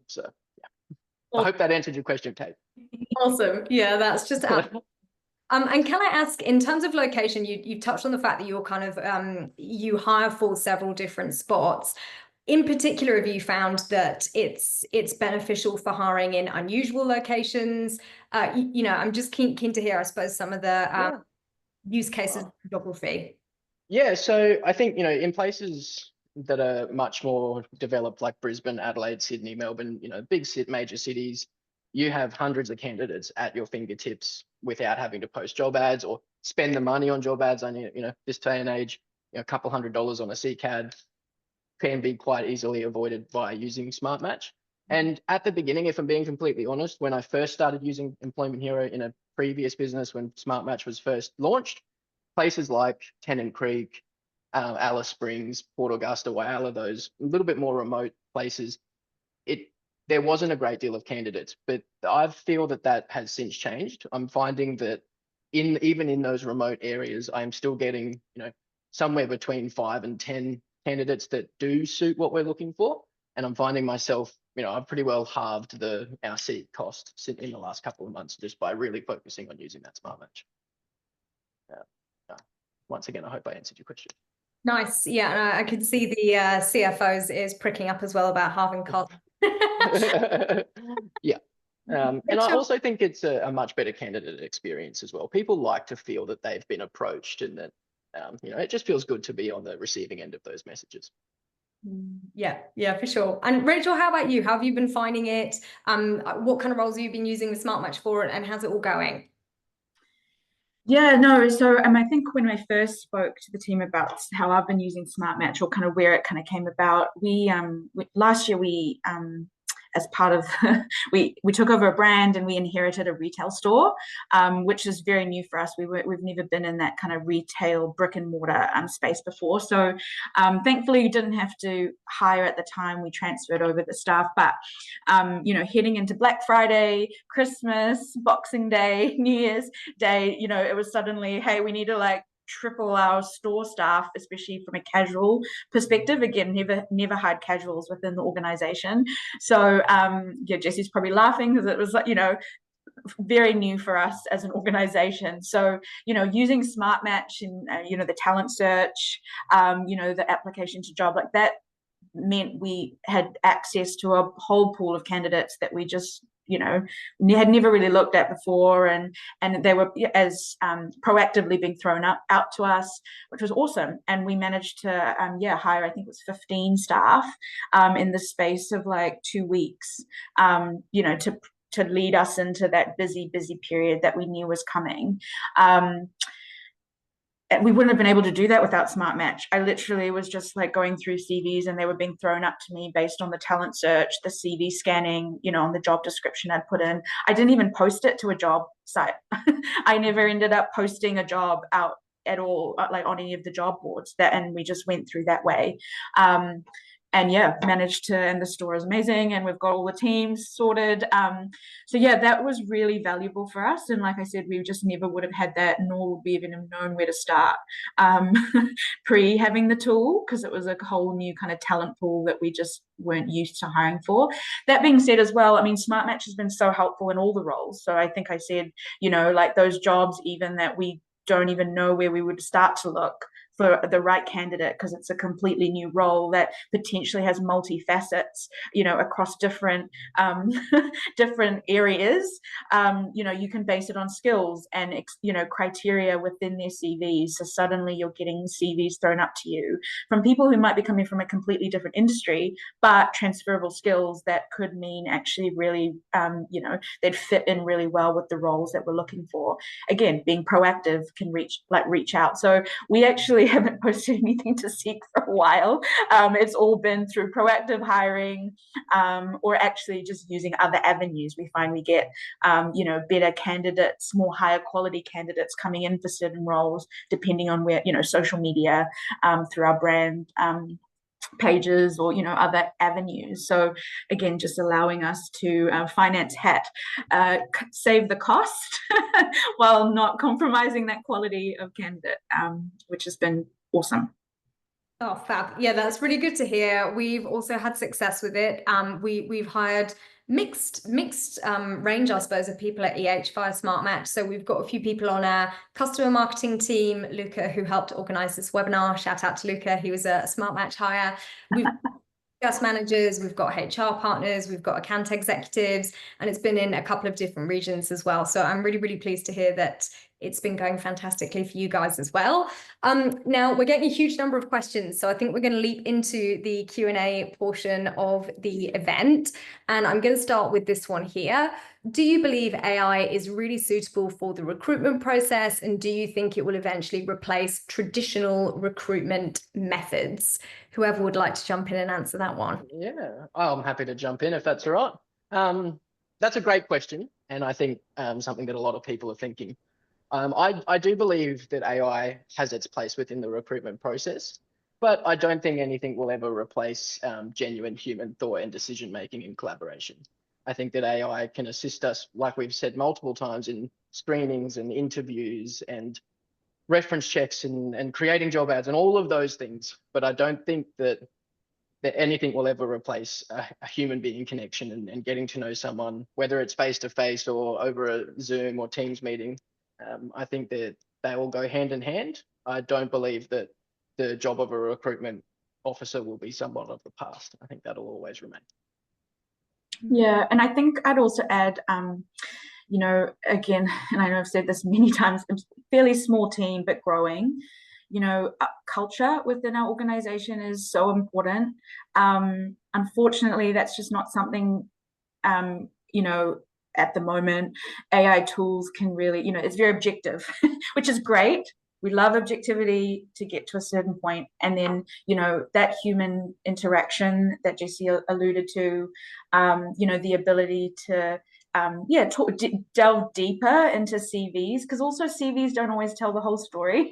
So yeah, I hope that answered your question, Kate. Awesome. Yeah, that's just and can I ask, in terms of location, you touched on the fact that you're kind of you hire for several different spots. In particular, have you found that it's beneficial for hiring in unusual locations? I'm just keen to hear, I suppose, some of the use cases of geography. Yeah, so I think, in places that are much more developed, like Brisbane, Adelaide, Sydney, Melbourne, big major cities, you have hundreds of candidates at your fingertips without having to post job ads or spend the money on job ads. I know, this day and age, a couple $100 on a CCAD can be quite easily avoided by using Smart Match. And at the beginning, if I'm being completely honest, when I first started using Employment Hero in a previous business, when Smart Match was first launched, places like Tennant Creek, Alice Springs, Port Augusta, Whyalla, those a little bit more remote places, there wasn't a great deal of candidates, but I feel that has since changed. I'm finding that even in those remote areas, I'm still getting, somewhere between 5 and 10 candidates that do suit what we're looking for. And I'm finding myself, I've pretty well halved our seat cost in the last couple of months just by really focusing on using that Smart Match. Once again, I hope I answered your question. Nice. Yeah, I could see the CFOs is pricking up as well about halving costs. Yeah. And I also think it's a much better candidate experience as well. People like to feel that they've been approached and that, it just feels good to be on the receiving end of those messages. Yeah, for sure. And Rachel, how about you? How have you been finding it? What kind of roles have you been using the Smart Match for, and how's it all going? Yeah, no, so I think when I first spoke to the team about how I've been using Smart Match, or kind of where it kind of came about, last year we as part of we took over a brand and we inherited a retail store, which is very new for us. We've never been in that kind of retail brick and mortar space before. So thankfully we didn't have to hire at the time. We transferred over the staff, but heading into Black Friday, Christmas, Boxing Day, New Year's Day, it was suddenly, hey, we need to triple our store staff, especially from a casual perspective. Again, never hired casuals within the organization. So Jesse's probably laughing because it was very new for us as an organization. So using Smart Match and the talent search, the application to job, like that meant we had access to a whole pool of candidates that we just had never really looked at before, and they were as proactively being thrown out to us, which was awesome. And we managed to hire, I think it was 15 staff in the space of 2 weeks, to lead us into that busy period that we knew was coming. We wouldn't have been able to do that without Smart Match. I literally was just going through CVs and they were being thrown up to me based on the talent search, the CV scanning, on the job description I'd put in. I didn't even post it to a job site. I never ended up posting a job out at all, on any of the job boards, and we just went through that way. And managed to, and the store is amazing and we've got all the teams sorted. So that was really valuable for us. And like I said, we just never would have had that, nor would we even have known where to start pre having the tool, because it was a whole new kind of talent pool that we just weren't used to hiring for. That being said as well, Smart Match has been so helpful in all the roles. So I think I said, those jobs even that we don't even know where we would start to look for the right candidate, because it's a completely new role that potentially has multifacets, across different different areas. You can base it on skills and criteria within their CVs. So suddenly you're getting CVs thrown up to you from people who might be coming from a completely different industry, but transferable skills that could mean actually really, they'd fit in really well with the roles that we're looking for. Again, being proactive can reach out. So we actually haven't posted anything to Seek for a while. It's all been through proactive hiring, or actually just using other avenues. We find we get, better candidates, more higher quality candidates coming in for certain roles, depending on where, social media, through our brand pages, or other avenues. So again, just allowing us to finance hat, save the cost while not compromising that quality of candidate, which has been awesome. Oh, fab. Yeah, that's really good to hear. We've also had success with it. We've hired mixed range, I suppose, of people at EH via Smart Match. So we've got a few people on our customer marketing team, Luca, who helped organize this webinar. Shout out to Luca. He was a Smart Match hire. We've guest managers, we've got HR partners, we've got account executives, and it's been in a couple of different regions as well. So I'm really, really pleased to hear that it's been going fantastically for you guys as well. Now we're getting a huge number of questions, so I think we're going to leap into the Q&A portion of the event, and I'm going to start with this one here. Do you believe AI is really suitable for the recruitment process, and do you think it will eventually replace traditional recruitment methods? Whoever would like to jump in and answer that one. Yeah, I'm happy to jump in if that's all right. That's a great question, and I think something that a lot of people are thinking. I do believe that AI has its place within the recruitment process, but I don't think anything will ever replace genuine human thought and decision-making and collaboration. I think that AI can assist us, like we've said multiple times, in screenings and interviews and reference checks and creating job ads and all of those things. But I don't think that anything will ever replace a human being connection and getting to know someone, whether it's face-to-face or over a Zoom or Teams meeting. I think that they all go hand in hand. I don't believe that the job of a recruitment officer will be somewhat of the past. I think that'll always remain. Yeah, and I think I'd also add, again, and I know I've said this many times, it's a fairly small team, but growing. Culture within our organization is so important. Unfortunately, that's just not something, at the moment. AI tools can really, it's very objective, which is great. We love objectivity to get to a certain point. And then, that human interaction that Jessie alluded to, the ability to, delve deeper into CVs, because also CVs don't always tell the whole story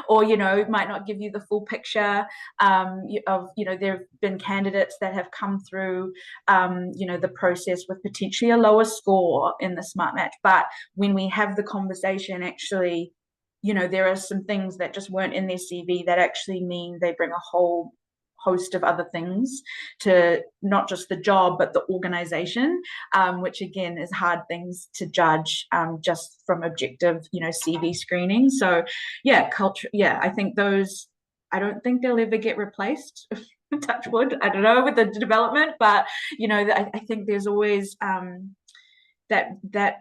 or, might not give you the full picture of, there have been candidates that have come through, the process with potentially a lower score in the Smart Match. But when we have the conversation, actually, there are some things that just weren't in their CV that actually mean they bring a whole host of other things to not just the job, but the organization, which again is hard things to judge just from objective, CV screening. So yeah, culture. Yeah, I think those, I don't think they'll ever get replaced. Touch wood. I don't know with the development, but I think there's always that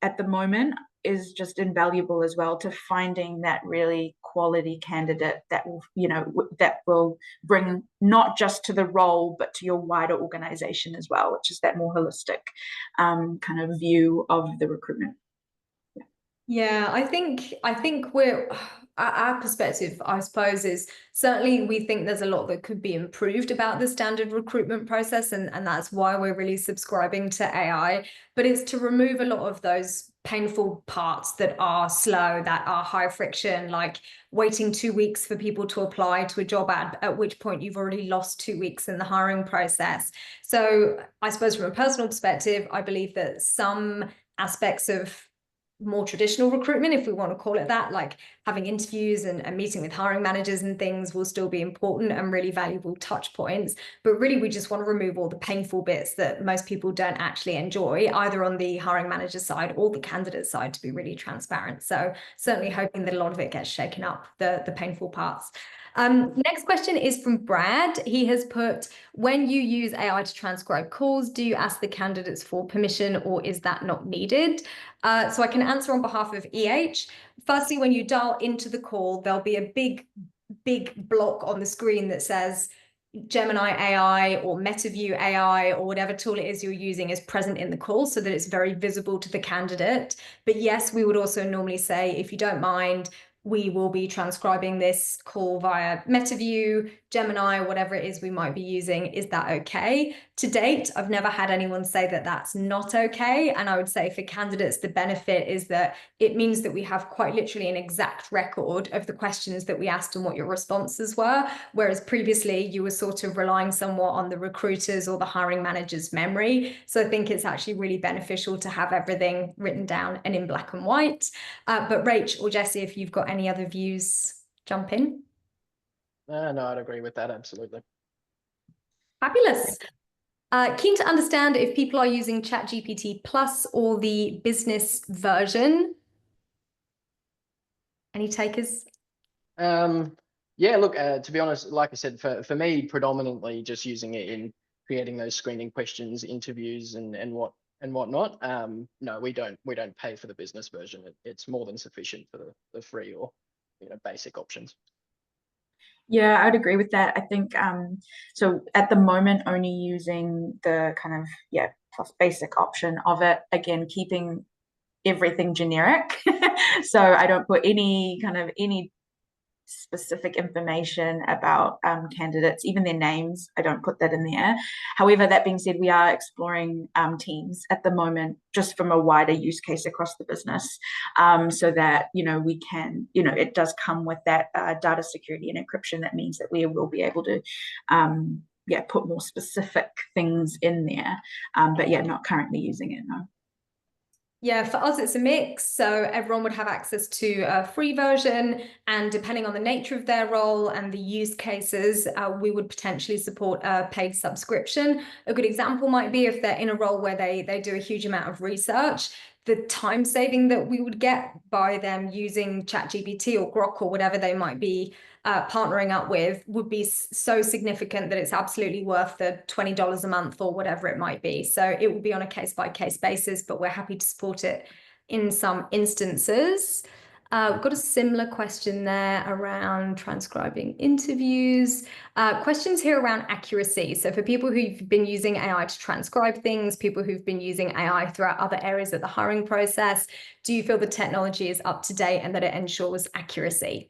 at the moment is just invaluable as well, to finding that really quality candidate that will bring not just to the role but to your wider organization as well, which is that more holistic kind of view of the recruitment. Yeah, I think we're our perspective, I suppose, is certainly we think there's a lot that could be improved about the standard recruitment process, and that's why we're really subscribing to AI. But it's to remove a lot of those painful parts that are slow, that are high friction, like waiting 2 weeks for people to apply to a job ad, at which point you've already lost 2 weeks in the hiring process. So I suppose from a personal perspective, I believe that some aspects of more traditional recruitment, if we want to call it that, like having interviews and meeting with hiring managers and things will still be important and really valuable touch points. But really, we just want to remove all the painful bits that most people don't actually enjoy, either on the hiring manager side or the candidate side, to be really transparent. So certainly hoping that a lot of it gets shaken up, the painful parts. Next question is from Brad. He has put, when you use AI to transcribe calls, do you ask the candidates for permission, or is that not needed? So I can answer on behalf of EH. Firstly, when you dial into the call, there'll be a big block on the screen that says Gemini AI or MetaView AI or whatever tool it is you're using is present in the call, so that it's very visible to the candidate. But yes, we would also normally say, if you don't mind, we will be transcribing this call via MetaView, Gemini, whatever it is we might be using. Is that okay? To date, I've never had anyone say that that's not okay. And I would say for candidates, the benefit is that it means that we have quite literally an exact record of the questions that we asked and what your responses were. Whereas previously you were sort of relying somewhat on the recruiters or the hiring manager's memory. So I think it's actually really beneficial to have everything written down and in black and white. But Rach or Jesse, if you've got any other views, jump in. No, I'd agree with that, absolutely. Fabulous. Keen to understand if people are using ChatGPT Plus or the business version. Any takers? Yeah, look, to be honest, like I said, for me, predominantly just using it in creating those screening questions, interviews, and whatnot. No, we don't pay for the business version. It's more than sufficient for the free or basic options. Yeah, I'd agree with that. I think so at the moment only using the kind of plus basic option of it, again keeping everything generic. So I don't put any specific information about candidates, even their names. I don't put that in there. However, that being said, we are exploring teams at the moment, just from a wider use case across the business, so that we can, it does come with that data security and encryption. That means that we will be able to put more specific things in there, but not currently using it, no. Yeah, for us, it's a mix. So everyone would have access to a free version, and depending on the nature of their role and the use cases, we would potentially support a paid subscription. A good example might be if they're in a role where they do a huge amount of research, the time saving that we would get by them using ChatGPT or Grok or whatever they might be partnering up with would be so significant that it's absolutely worth the $20 a month or whatever it might be. So it will be on a case-by-case basis, but we're happy to support it in some instances. We've got a similar question there around transcribing interviews. Questions here around accuracy. So for people who've been using AI to transcribe things, people who've been using AI throughout other areas of the hiring process, do you feel the technology is up to date and that it ensures accuracy?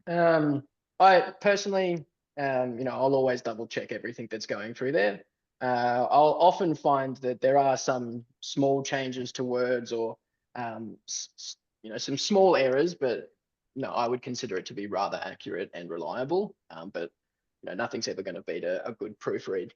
I personally, I'll always double check everything that's going through there. I'll often find that there are some small changes to words or some small errors, but I would consider it to be rather accurate and reliable. But nothing's ever going to beat a good proofread.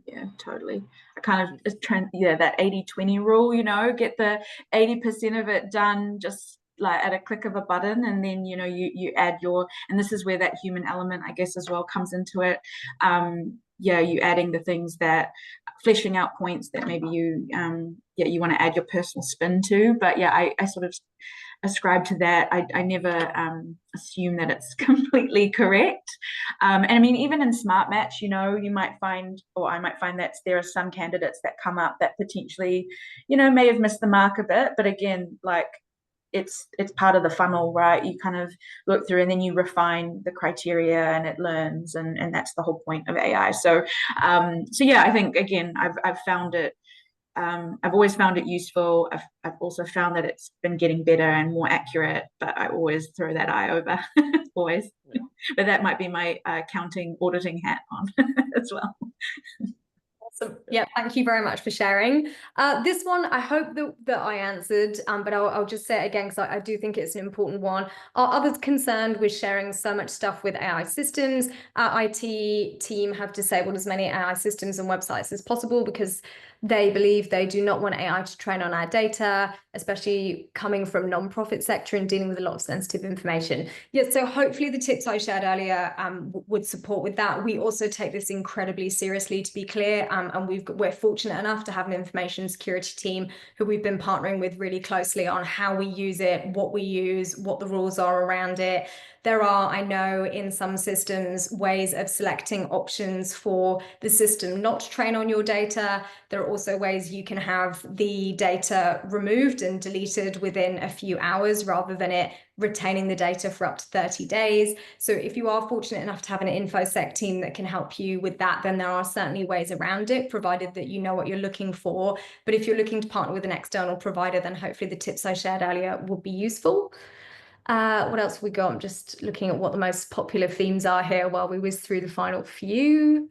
Yeah, totally. I kind of that 80-20 rule, get the 80% of it done just like at a click of a button, and then you add and this is where that human element, I guess, as well comes into it. You adding the things that fleshing out points that maybe you want to add your personal spin to. But I sort of ascribe to that. I never assume that it's completely correct. And I mean, even in Smart Match, you might find, or I might find, that there are some candidates that come up that potentially, may have missed the mark a bit. But again, like, it's part of the funnel, right? You kind of look through and then you refine the criteria and it learns, and that's the whole point of AI. So I think, again, I've found it, I've always found it useful. I've also found that it's been getting better and more accurate, but I always throw that eye over, always. Yeah. But that might be my accounting auditing hat on as well. Awesome. Yeah, thank you very much for sharing. This one, I hope that I answered, but I'll just say it again because I do think it's an important one. Are others concerned with sharing so much stuff with AI systems? Our IT team have disabled as many AI systems and websites as possible because they believe they do not want AI to train on our data, especially coming from non-profit sector and dealing with a lot of sensitive information. Yeah, so hopefully the tips I shared earlier would support with that. We also take this incredibly seriously, to be clear, and we're fortunate enough to have an information security team who we've been partnering with really closely on how we use it, what we use, what the rules are around it. There are, I know, in some systems, ways of selecting options for the system not to train on your data. There are also ways you can have the data removed and deleted within a few hours rather than it retaining the data for up to 30 days. So if you are fortunate enough to have an InfoSec team that can help you with that, then there are certainly ways around it, provided that you know what you're looking for. But if you're looking to partner with an external provider, then hopefully the tips I shared earlier will be useful. What else have we got? I'm just looking at what the most popular themes are here while we whiz through the final few.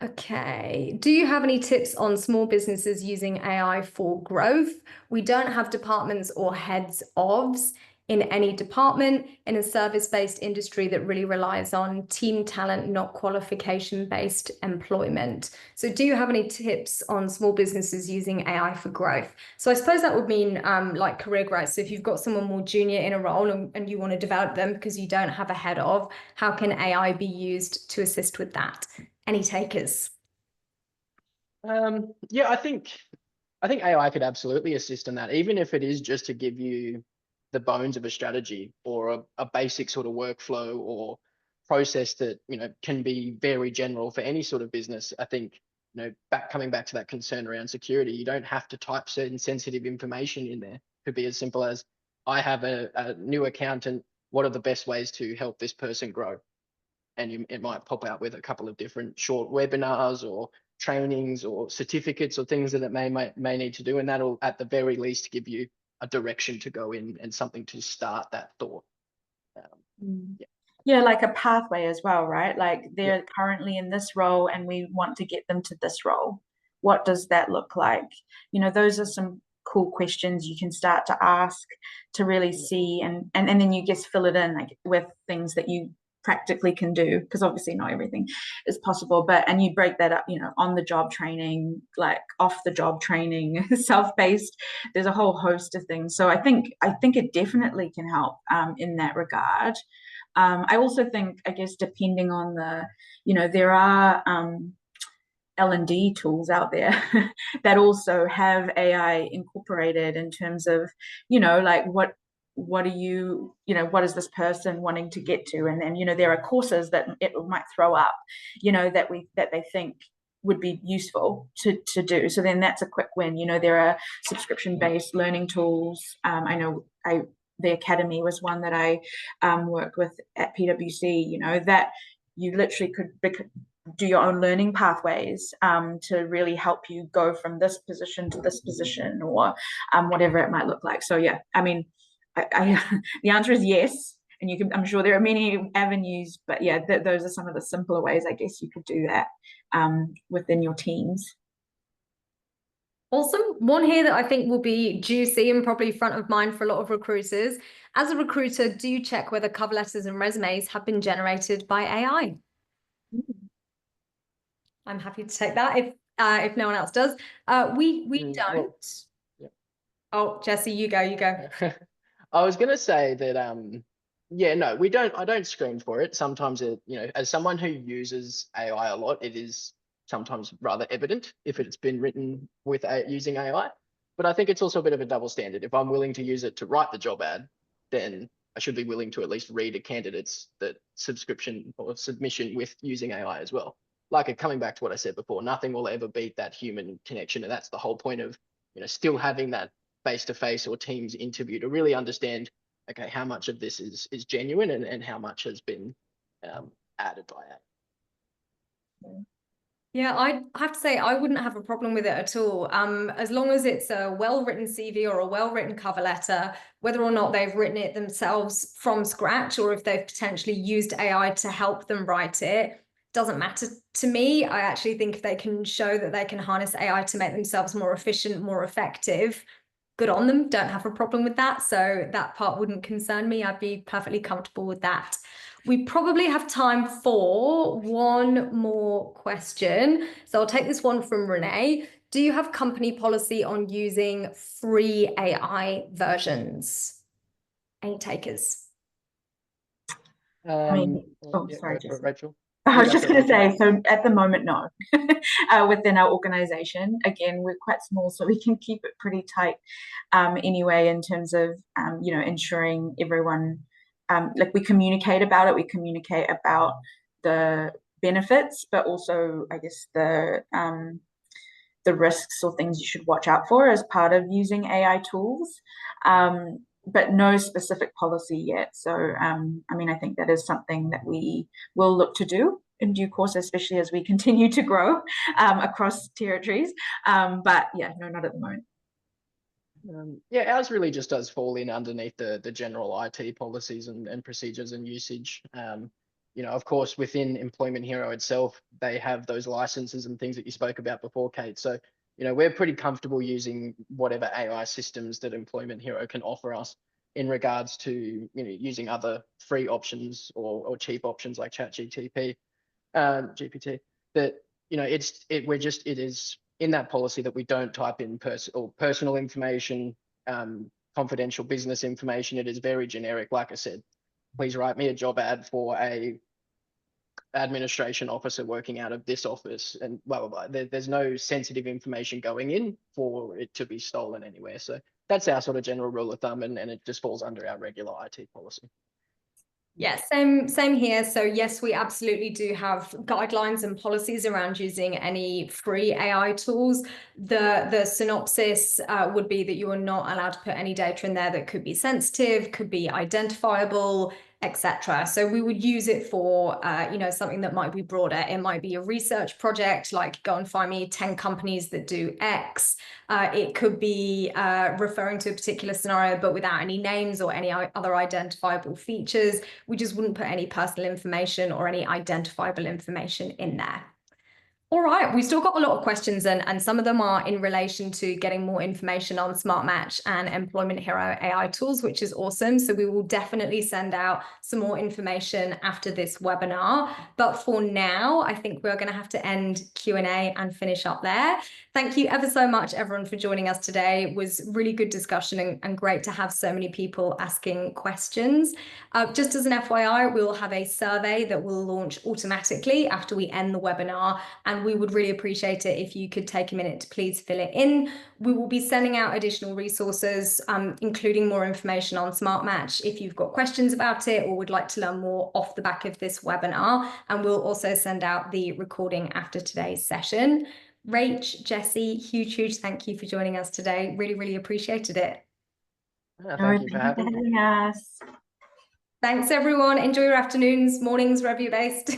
Okay. Do you have any tips on small businesses using AI for growth? We don't have departments or heads ofs in any department in a service-based industry that really relies on team talent, not qualification-based employment. So do you have any tips on small businesses using AI for growth? So I suppose that would mean like career growth. So if you've got someone more junior in a role and you want to develop them because you don't have a head of, how can AI be used to assist with that? Any takers? Yeah, I think AI could absolutely assist in that, even if it is just to give you the bones of a strategy or a basic sort of workflow or process that can be very general for any sort of business. I think coming back to that concern around security, you don't have to type certain sensitive information in there. It could be as simple as, I have a new accountant. What are the best ways to help this person grow? And it might pop out with a couple of different short webinars or trainings or certificates or things that it may need to do, and that'll at the very least give you a direction to go in and something to start that thought. Yeah, like a pathway as well, right? Like they're currently in this role and we want to get them to this role. What does that look like? Those are some cool questions you can start to ask to really see, and then you just fill it in like with things that you practically can do, because obviously not everything is possible, and you break that up, on the job training, like off the job training, self-paced. There's a whole host of things. So I think it definitely can help in that regard. I also think, I guess, depending on there are L&D tools out there that also have AI incorporated in terms of, like what is this person wanting to get to? And then, there are courses that it might throw up, that they think would be useful to do. So then that's a quick win. There are subscription-based learning tools. I know the Academy was one that I worked with at PwC, that you literally could do your own learning pathways to really help you go from this position to this position, or whatever it might look like. So yeah, I mean, the answer is yes, and I'm sure there are many avenues, but yeah, those are some of the simpler ways, I guess, you could do that within your teams. Awesome. One here that I think will be juicy and probably front of mind for a lot of recruiters. As a recruiter, do you check whether cover letters and resumes have been generated by AI? I'm happy to take that if no one else does. We don't. Yeah. Oh, Jesse, you go. I was going to say that, yeah, no, we don't. I don't screen for it. Sometimes as someone who uses AI a lot, it is sometimes rather evident if it's been written with using AI. But I think it's also a bit of a double standard. If I'm willing to use it to write the job ad, then I should be willing to at least read a candidate's subscription or submission with using AI as well. Like coming back to what I said before, nothing will ever beat that human connection, and that's the whole point of still having that face-to-face or Teams interview to really understand, okay, how much of this is genuine and how much has been added by it. Yeah, I have to say I wouldn't have a problem with it at all. As long as it's a well-written CV or a well-written cover letter, whether or not they've written it themselves from scratch or if they've potentially used AI to help them write it, doesn't matter to me. I actually think if they can show that they can harness AI to make themselves more efficient, more effective, good on them. Don't have a problem with that. So that part wouldn't concern me. I'd be perfectly comfortable with that. We probably have time for one more question. So I'll take this one from Renee. Do you have company policy on using free AI versions? Any takers? Sorry, Jesse. Rachel. I was just going to say, so at the moment, no. Within our organization, again, we're quite small, so we can keep it pretty tight anyway, in terms of, ensuring everyone, like we communicate about it, we communicate about the benefits, but also, I guess, the risks or things you should watch out for as part of using AI tools. But no specific policy yet. So, I think that is something that we will look to do in due course, especially as we continue to grow across territories. But yeah, no, not at the moment. Ours really just does fall in underneath the general IT policies and procedures and usage. Of course, within Employment Hero itself, they have those licenses and things that you spoke about before, Kate. So, we're pretty comfortable using whatever AI systems that Employment Hero can offer us in regards to, using other free options or cheap options like GPT. That, it is in that policy that we don't type in personal information, confidential business information. It is very generic. Like I said, please write me a job ad for a administration officer working out of this office and blah, blah, blah. There's no sensitive information going in for it to be stolen anywhere. So that's our sort of general rule of thumb, and it just falls under our regular IT policy. Yeah, same here. So yes, we absolutely do have guidelines and policies around using any free AI tools. The synopsis would be that you are not allowed to put any data in there that could be sensitive, could be identifiable, etc. So we would use it for, something that might be broader. It might be a research project, like go and find me 10 companies that do X. It could be referring to a particular scenario, but without any names or any other identifiable features. We just wouldn't put any personal information or any identifiable information in there. All right, we've still got a lot of questions, and some of them are in relation to getting more information on Smart Match and Employment Hero AI tools, which is awesome. So we will definitely send out some more information after this webinar. But for now, I think we're going to have to end Q&A and finish up there. Thank you ever so much, everyone, for joining us today. It was really good discussion and great to have so many people asking questions. Just as an FYI, we will have a survey that will launch automatically after we end the webinar, and we would really appreciate it if you could take a minute to please fill it in. We will be sending out additional resources, including more information on Smart Match if you've got questions about it or would like to learn more off the back of this webinar. And we'll also send out the recording after today's session. Rach, Jessie, huge thank you for joining us today. Really, really appreciated it. Thank you for having us. Thanks, everyone. Enjoy your afternoons, mornings, wherever you're based.